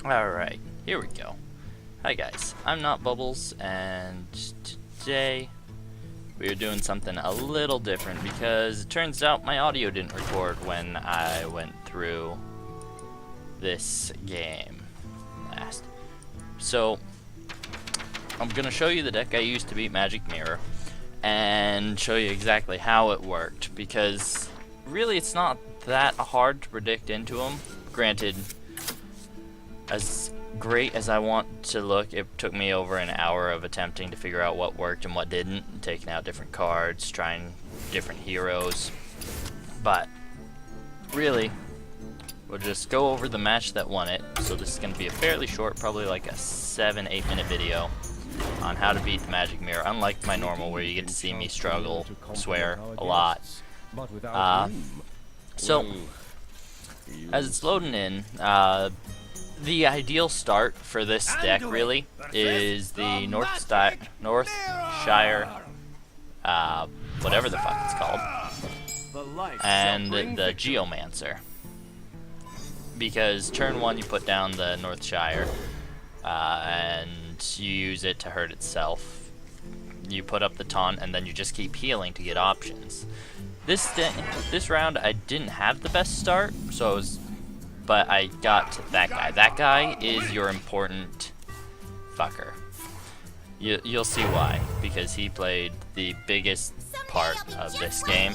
Alright, here we go. Hi guys, I'm Not Bubbles, and today we are doing something a little different because it turns out my audio didn't record when I went through this game last. So, I'm going to show you the deck I used to beat Magic Mirror and show you exactly how it worked, because really it's not that hard to predict into them. Granted, as great as I want to look, it took me over an hour of attempting to figure out what worked and what didn't, taking out different cards, trying different heroes. But really, we'll just go over the match that won it. So this is going to be a fairly short, probably like a 7-8 minute video on how to beat the Magic Mirror, unlike my normal where you get to see me struggle, swear a lot. So, as it's loading in, the ideal start for this deck really is the Northshire, whatever the fuck it's called, and the Geomancer. Because turn 1 you put down the Northshire, and you use it to hurt itself. You put up the taunt, and then you just keep healing to get options. This round I didn't have the best start, but I got that guy. That guy is your important fucker. You'll see why, because he played the biggest part of this game.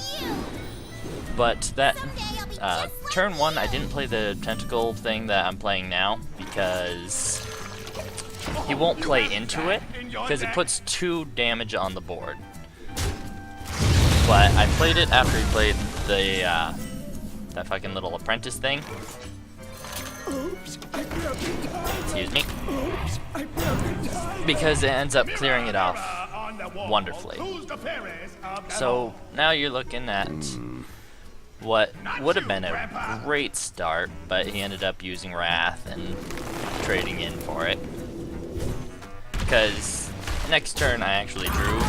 But that turn 1 I didn't play the tentacle thing that I'm playing now, because he won't play into it, because it puts 2 damage on the board. But I played it after he played the that fucking little apprentice thing. Excuse me. Because it ends up clearing it off wonderfully. So now you're looking at what would have been a great start, but he ended up using Wrath and trading in for it. Because next turn I actually drew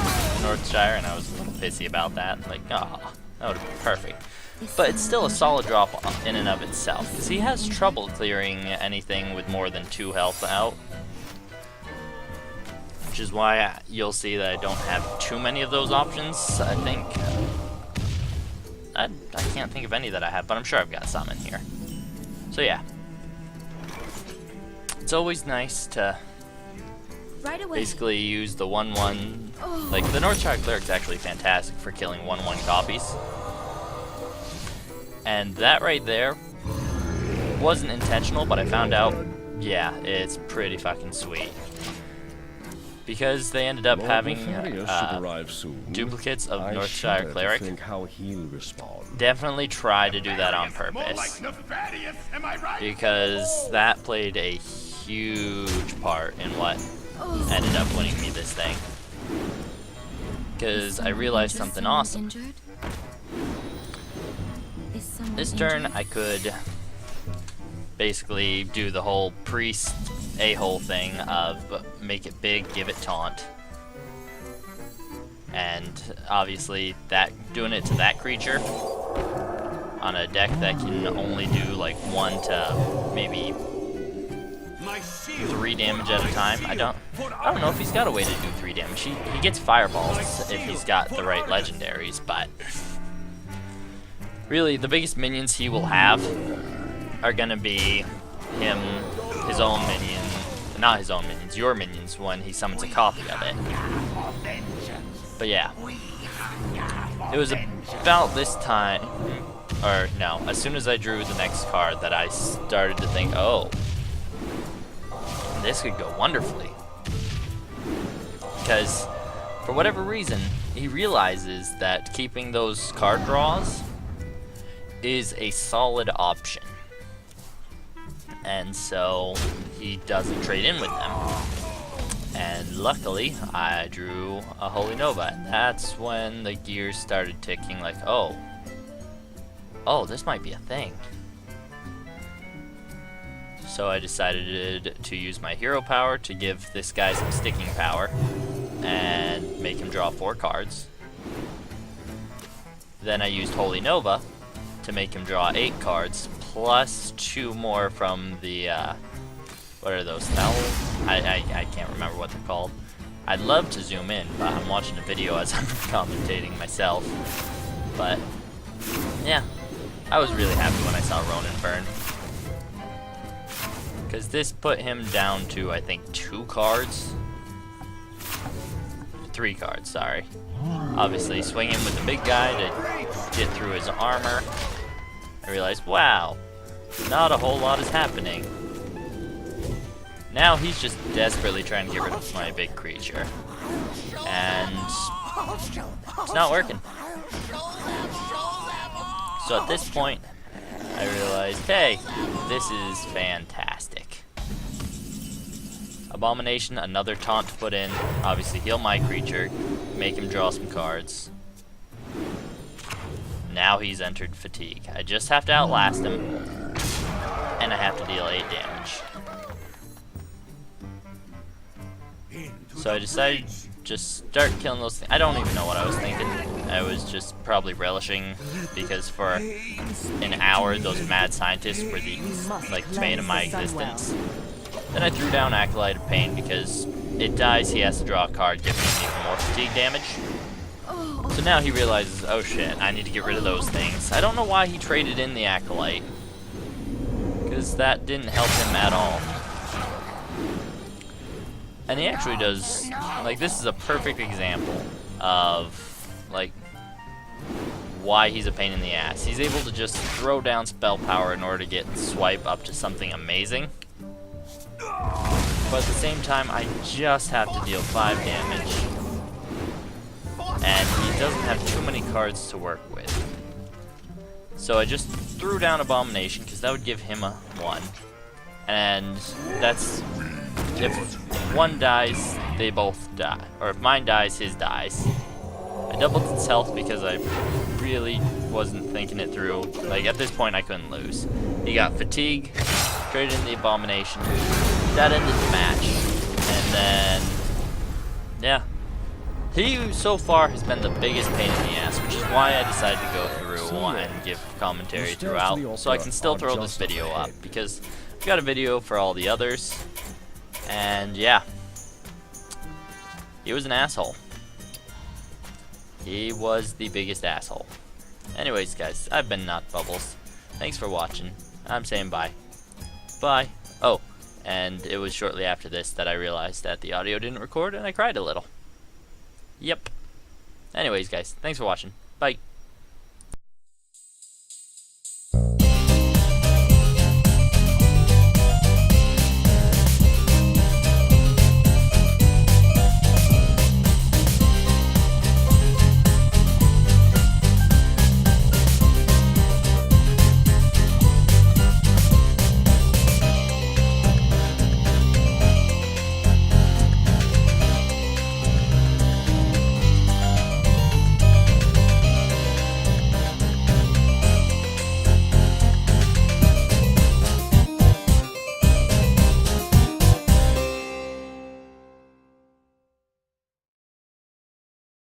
Northshire, and I was a little pissy about that. Like, oh, that would have been perfect. But it's still a solid drop in and of itself, because he has trouble clearing anything with more than 2 health out. Which is why you'll see that I don't have too many of those options. I think I can't think of any that I have, but I'm sure I've got some in here. So yeah, it's always nice to basically use the 1/1. Like, the Northshire Cleric's actually fantastic for killing 1/1 copies. And that right there wasn't intentional, but I found out, yeah, it's pretty fucking sweet. Because they ended up having duplicates of Northshire Cleric. Definitely try to do that on purpose, because that played a huge part in what ended up winning me this thing. Because I realized something awesome. This turn I could basically do the whole priest a-hole thing of make it big, give it taunt. And obviously doing it to that creature on a deck that can only do like 1 to maybe 3 damage at a time. I don't know if he's got a way to do 3 damage. He gets fireballs if he's got the right legendaries, but really the biggest minions he will have are gonna be his own minion, not his own minions, your minions, when he summons a copy of it. But yeah, it was about this time, or no, as soon as I drew the next card, that I started to think, oh, this could go wonderfully. Because for whatever reason, he realizes that keeping those card draws is a solid option. And so he doesn't trade in with them. And luckily, I drew a Holy Nova, and that's when the gears started ticking, like, oh, this might be a thing. So I decided to use my hero power to give this guy some sticking power and make him draw 4 cards. Then I used Holy Nova to make him draw 8 cards, plus 2 more from the What are those? Towels? I can't remember what they're called. I'd love to zoom in, but I'm watching a video as I'm commentating myself. But, yeah. I was really happy when I saw Ronan burn. Because this put him down to, I think, 2 cards. 3 cards, sorry. Obviously, swinging with the big guy to get through his armor. I realized, wow, not a whole lot is happening. Now he's just desperately trying to get rid of my big creature. And it's not working. So at this point, I realized, hey, this is fantastic. Abomination, another taunt to put in. Obviously heal my creature, make him draw some cards. Now he's entered fatigue. I just have to outlast him, and I have to deal 8 damage. So I decided to just start killing those things. I don't even know what I was thinking. I was just probably relishing, because for an hour those mad scientists were the bane of my existence. Then I threw down Acolyte of Pain because it dies, he has to draw a card, giving him even more fatigue damage. So now he realizes, oh shit, I need to get rid of those things. I don't know why he traded in the Acolyte, because that didn't help him at all. And he actually does, this is a perfect example of, why he's a pain in the ass. He's able to just throw down spell power in order to get swipe up to something amazing. But at the same time, I just have to deal 5 damage. And he doesn't have too many cards to work with. So I just threw down Abomination, because that would give him a 1. And that's, if one dies, they both die. Or if mine dies, his dies. I doubled its health because I really wasn't thinking it through. At this point, I couldn't lose. He got fatigue, traded in the Abomination. That ended the match. And then, yeah. He, so far, has been the biggest pain in the ass, which is why I decided to go through and give commentary throughout, so I can still throw this video up, because I've got a video for all the others. And, yeah. He was an asshole. He was the biggest asshole. Anyways, guys, I've been Not Bubbles. Thanks for watching. I'm saying bye. Bye. Oh, and it was shortly after this that I realized that the audio didn't record, and I cried a little. Yep. Anyways, guys, thanks for watching. Bye.